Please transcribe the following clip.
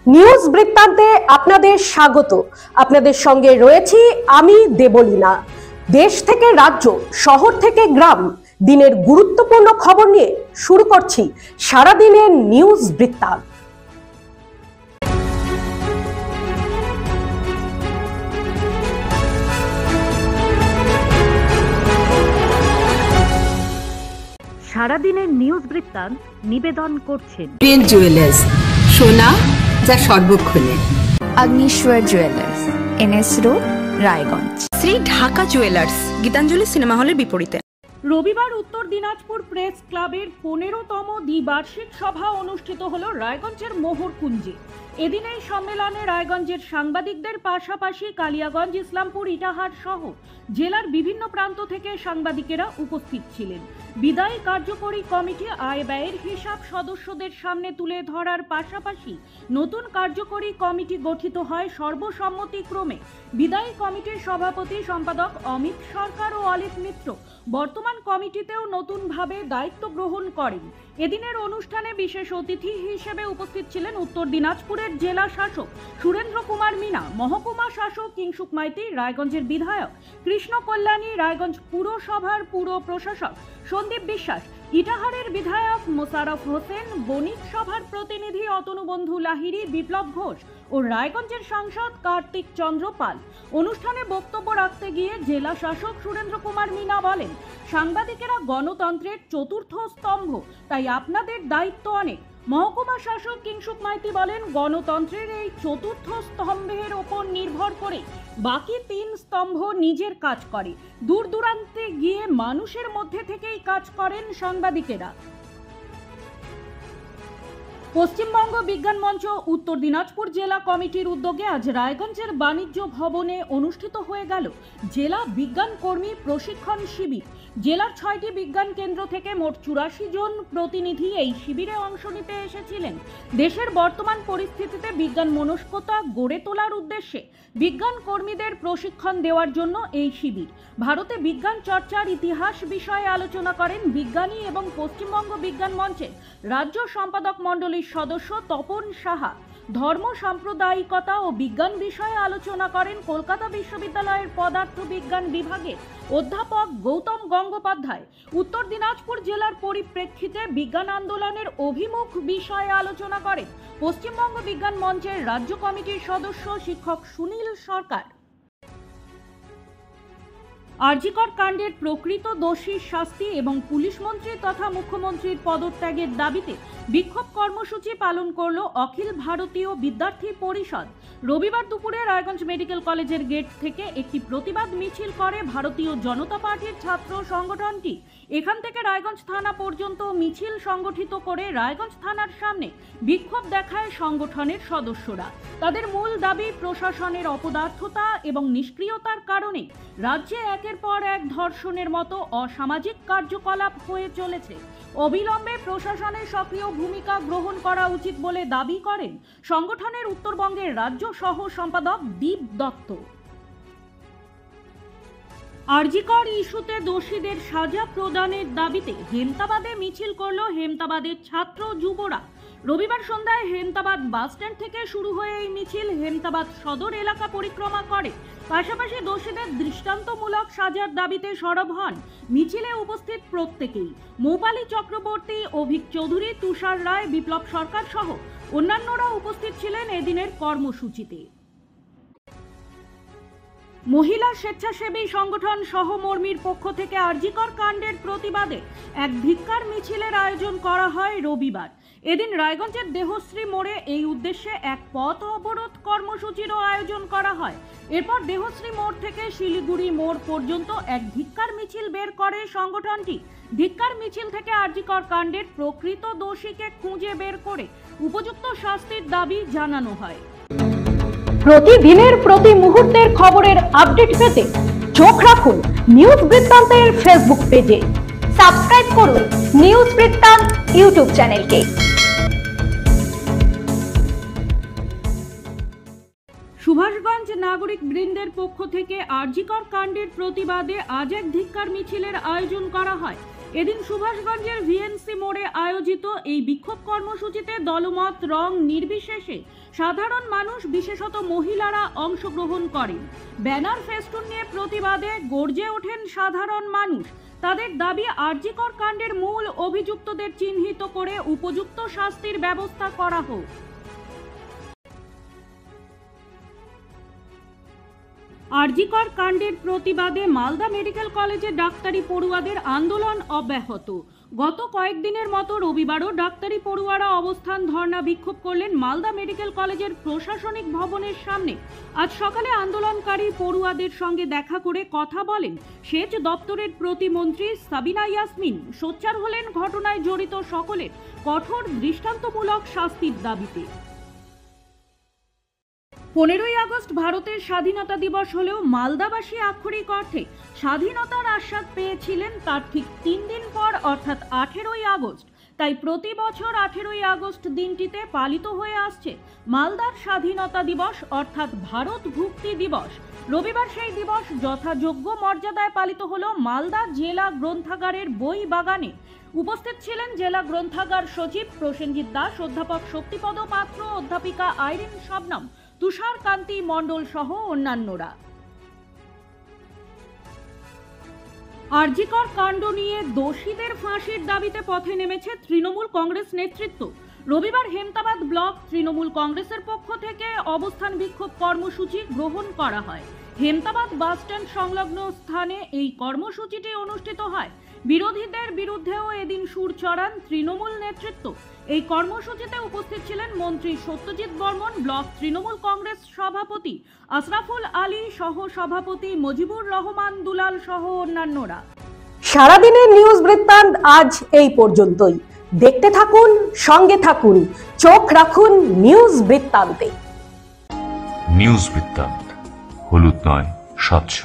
News বৃত্তান্তে আপনাদের স্বাগত। আপনাদের সঙ্গে রয়েছি আমি দেবলীনা। দেশ থেকে রাজ্য, শহর থেকে গ্রাম, দিনের গুরুত্বপূর্ণ খবর নিয়ে শুরু করছি সারাদিনের নিউজ বৃত্তান্ত। সারাদিনের নিউজ বৃত্তান্ত নিবেদন করছেন প্রিন্ট জুয়েলার্স, সোনা যা সর্বক্ষণে। Agniswar jewellers, NS road, Raiganj. Shri Dhaka jewellers, Gitanjali cinema হলের বিপরীতে। রবিবার উত্তর দিনাজপুর প্রেস ক্লাবের 15তম দ্বিবার্ষিক সভা অনুষ্ঠিত হল রায়গঞ্জের মোহরকুঞ্জে। এদিন এই সম্মেলনে রায়গঞ্জের সাংবাদিকদের পাশাপাশি কালিয়াগঞ্জ, ইসলামপুর, ইটাহার সহ জেলার বিভিন্ন প্রান্ত থেকে সাংবাদিকেরা উপস্থিত ছিলেন। বিদায়ী কার্যকরী কমিটি আয় ব্যয়ের হিসাব সদস্যদের সামনে তুলে ধরার পাশাপাশি নতুন কার্যকরী কমিটি গঠিত হয় সর্বসম্মতিক্রমে। বিদায়ী কমিটির সভাপতি সম্পাদক অমিত সরকার ও অলিভ মিত্র বর্তমান কমিটিতেও নতুনভাবে দায়িত্ব গ্রহণ করেন। এদিনের অনুষ্ঠানে বিশেষ অতিথি হিসেবে উপস্থিত ছিলেন উত্তর দিনাজপুরের জেলা শাসক সুরেন্দ্র কুমার মিনা, মহকুমা শাসক কিংসুক মাইতি, রায়গঞ্জের বিধায়ক কৃষ্ণ কল্যাণী, রায়গঞ্জ পুরসভার পুর প্রশাসক সন্দীপ বিশ্বাস, ইটাহারের বিধায়ক মোশাররফ হোসেন, বণিক সভার প্রতিনিধি অতনুবন্ধু লাহিড়ী, বিপ্লব ঘোষ ও রায়গঞ্জের সাংসদ কার্তিক চন্দ্র পাল। অনুষ্ঠানে বক্তব্য রাখতে গিয়ে জেলা শাসক সুরেন্দ্র কুমার মিনা বলেন, সাংবাদিকেরা গণতন্ত্রের চতুর্থ স্তম্ভ, তাই আপনাদের দায়িত্ব অনেক। মহকুমা শাসক কিংসুক মাইতি বলেন, গণতন্ত্রের এই চতুর্থ স্তম্ভের ওপর নির্ভর করে বাকি 3 স্তম্ভ নিজের কাজ করে। দূর দূরান্তে গিয়ে মানুষের মধ্যে থেকেই কাজ করেন সাংবাদিকেরা। পশ্চিমবঙ্গ বিজ্ঞান মঞ্চ উত্তর দিনাজপুর জেলা কমিটির উদ্যোগে আজ রায়গঞ্জের বাণিজ্য ভবনে অনুষ্ঠিত হয়ে গেল জেলা বিজ্ঞান কর্মী প্রশিক্ষণ শিবির। জেলার 6টি বিজ্ঞান কেন্দ্র থেকে মোট 84 জন প্রতিনিধি এই শিবিরে অংশ নিতে এসেছিলেন। দেশের বর্তমান পরিস্থিতিতে বিজ্ঞান মনস্কতা গড়ে তোলার উদ্দেশ্যে বিজ্ঞান কর্মীদের প্রশিক্ষণ দেওয়ার জন্য এই শিবির। ভারতে বিজ্ঞান চর্চার ইতিহাস বিষয়ে আলোচনা করেন বিজ্ঞানী এবং পশ্চিমবঙ্গ বিজ্ঞান মঞ্চের রাজ্য সম্পাদক মণ্ডলীর সদস্য তপন সাহা। ধর্ম, সাম্প্রদায়িকতা ও বিজ্ঞান বিষয়ে আলোচনা করেন কলকাতা বিশ্ববিদ্যালয়ের পদার্থ বিজ্ঞান বিভাগের অধ্যাপক গৌতম গঙ্গোপাধ্যায়। উত্তর দিনাজপুর জেলার পরিপ্রেক্ষিতে বিজ্ঞান আন্দোলনের অভিমুখ বিষয়ে আলোচনা করেন পশ্চিমবঙ্গ বিজ্ঞান মঞ্চের রাজ্য কমিটির সদস্য শিক্ষক সুনীল সরকার। আরজিকর কাণ্ডের প্রকৃত দোষীর শাস্তি এবং পুলিশ মন্ত্রী তথা মুখ্যমন্ত্রীর পদত্যাগের দাবিতে বিক্ষোভ কর্মসূচি পালন করল অখিল ভারতীয় বিদ্যার্থী পরিষদ। রবিবার দুপুরে রায়গঞ্জ মেডিকেল কলেজের গেট থেকে একটি প্রতিবাদ মিছিল করে ভারতীয় জনতা পার্টির ছাত্র সংগঠনটি। এখান থেকে রায়গঞ্জ থানা পর্যন্ত মিছিল সংগঠিত করে রায়গঞ্জ থানার সামনে বিক্ষোভ দেখায় সংগঠনের সদস্যরা। তাদের মূল দাবি, প্রশাসনের অপদার্থতা এবং নিষ্ক্রিয়তার কারণে রাজ্যে একের পর এক ধর্ষণের মতো অসামাজিক কার্যকলাপ হয়ে চলেছে। অবিলম্বে প্রশাসনের সক্রিয় ভূমিকা গ্রহণ করা উচিত বলে দাবি করেন সংগঠনের উত্তরবঙ্গের রাজ্য সহ সম্পাদক দীপ দত্ত। আরজিকর ইস্যুতে দোষীদের সাজা প্রদানের দাবিতে হেমতাবাদে মিছিল করল হেমতাবাদের ছাত্র যুবরা। রবিবার সন্ধ্যায় হেমতাবাদ বাসস্ট্যান্ড থেকে শুরু হয়ে এই মিছিল হেমতাবাদ সদর এলাকা পরিক্রমা করে। পাশাপাশি দোষীদের দৃষ্টান্তমূলক সাজার দাবিতে সরব হন মিছিলে উপস্থিত প্রত্যেকেই। মৌপালী চক্রবর্তী, অভিক চৌধুরী, তুষার রায়, বিপ্লব সরকার সহ অন্যান্যরা উপস্থিত ছিলেন এদিনের কর্মসূচিতে। মহিলা স্বেচ্ছাসেবী সংগঠন সহমর্মীর পক্ষ থেকে আরজিকর কাণ্ডের প্রতিবাদে এক ধিক্কার মিছিলের আয়োজন করা হয় রবিবার। এদিন রায়গঞ্জের দেহশ্রী মোড়ে এই উদ্দেশ্যে এক পথ অবরোধ কর্মসূচিরও আয়োজন করা হয়। এরপর দেহশ্রী মোড় থেকে শিলিগুড়ি মোড় পর্যন্ত এক ধিক্কার মিছিল বের করে সংগঠনটি। ধিক্কার মিছিল থেকে আরজিকর কাণ্ডের প্রকৃত দোষীকে খুঁজে বের করে উপযুক্ত শাস্তির দাবি জানানো হয়। প্রতিদিনের প্রতি মুহূর্তের খবরের আপডেট পেতে চোখ রাখুন নিউজ বৃত্তান্তের ফেসবুক পেজে। সাবস্ক্রাইব করুন নিউজ বৃত্তান্ত ইউটিউব চ্যানেলকে। সুভাষগঞ্জ নাগরিক বৃন্দের পক্ষ থেকে আরজিকর কাণ্ডের প্রতিবাদে আজ এক ধিক্কার মিছিলের আয়োজন করা হয়। এদিন সুভাষগঞ্জের ভিএনসি মোড়ে আয়োজিত এই বিক্ষোভ কর্মসূচিতে দলমত রং নির্বিশেষে সাধারণ মানুষ বিশেষত মহিলারা অংশগ্রহণ করেন। ব্যানার ফেস্টুন নিয়ে প্রতিবাদে গর্জে ওঠেন সাধারণ মানুষ। তাদের দাবি আরজিকর কাণ্ডের মূল অভিযুক্তদের চিহ্নিত করে উপযুক্ত শাস্তির ব্যবস্থা করা হোক। আরজিকর কাণ্ডের প্রতিবাদে মালদা মেডিকেল কলেজে ডাক্তারি পড়ুয়াদের আন্দোলন অব্যাহত। গত কয়েকদিনের মতো রবিবারও ডাক্তারি পড়ুয়ারা অবস্থান ধর্ণা বিক্ষোভ করলেন মালদা মেডিকেল কলেজের প্রশাসনিক ভবনের সামনে। আজ সকালে আন্দোলনকারী পড়ুয়াদের সঙ্গে দেখা করে কথা বলেন সেচ দপ্তরের প্রতিমন্ত্রী সাবিনা ইয়াসমিন। সোচ্চার হলেন ঘটনায় জড়িত সকলের কঠোর দৃষ্টান্তমূলক শাস্তির দাবিতে। 15ই আগস্ট ভারতের স্বাধীনতা দিবস হলেও মালদাবাসী আক্ষরিক অর্থে স্বাধীনতার আস্বাদ পেয়েছিলেন তার ঠিক 3 দিন পর অর্থাৎ 18ই আগস্ট। তাই প্রতি বছর 18ই আগস্ট দিনটিতে পালিত হয়ে আসছে মালদার স্বাধীনতা দিবস অর্থাৎ ভারত ভুক্তি দিবস। রবিবার সেই দিবস যথাযোগ্য মর্যাদায় পালিত হলো মালদা জেলা গ্রন্থাগারের বই বাগানে। উপস্থিত ছিলেন জেলা গ্রন্থাগার সচিব প্রসেনজিৎ দাস, অধ্যাপক শক্তিপদ পাত্র, অধ্যাপিকা আইরিন শবনম, তুষার কান্তি মণ্ডল সহ অন্যান্যরা। আরজিকর কাণ্ড নিয়ে দোষীদের ফাঁসির দাবিতে পথে নেমেছে তৃণমূল কংগ্রেস নেতৃত্ব। রবিবার হেমতাবাদ ব্লক তৃণমূল কংগ্রেসের পক্ষ থেকে অবস্থান বিক্ষোভ কর্মসূচি গ্রহণ করা হয়। হেমতাবাদ বাসস্ট্যান্ড সংলগ্ন স্থানে এই কর্মসূচিটি অনুষ্ঠিত হয়। বিরোধীদের বিরুদ্ধেও এদিন সুর চড়ান তৃণমূল নেতৃত্ব। এই কর্মসূচিতে উপস্থিত ছিলেন মন্ত্রী সত্যজিৎ বর্মন, ব্লক তৃণমূল কংগ্রেস সভাপতি আশরাফুল আলী, সহ সভাপতি মজিবুর রহমান দুলাল সহ অন্যান্যরা। সারাদিনের নিউজ বৃত্তান্ত আজ এই পর্যন্তই। দেখতে থাকুন, সঙ্গে থাকুন, চোখ রাখুন নিউজ বৃত্তান্তে। নিউজ বৃত্তান্ত, হলুদ নয়, স্বচ্ছ।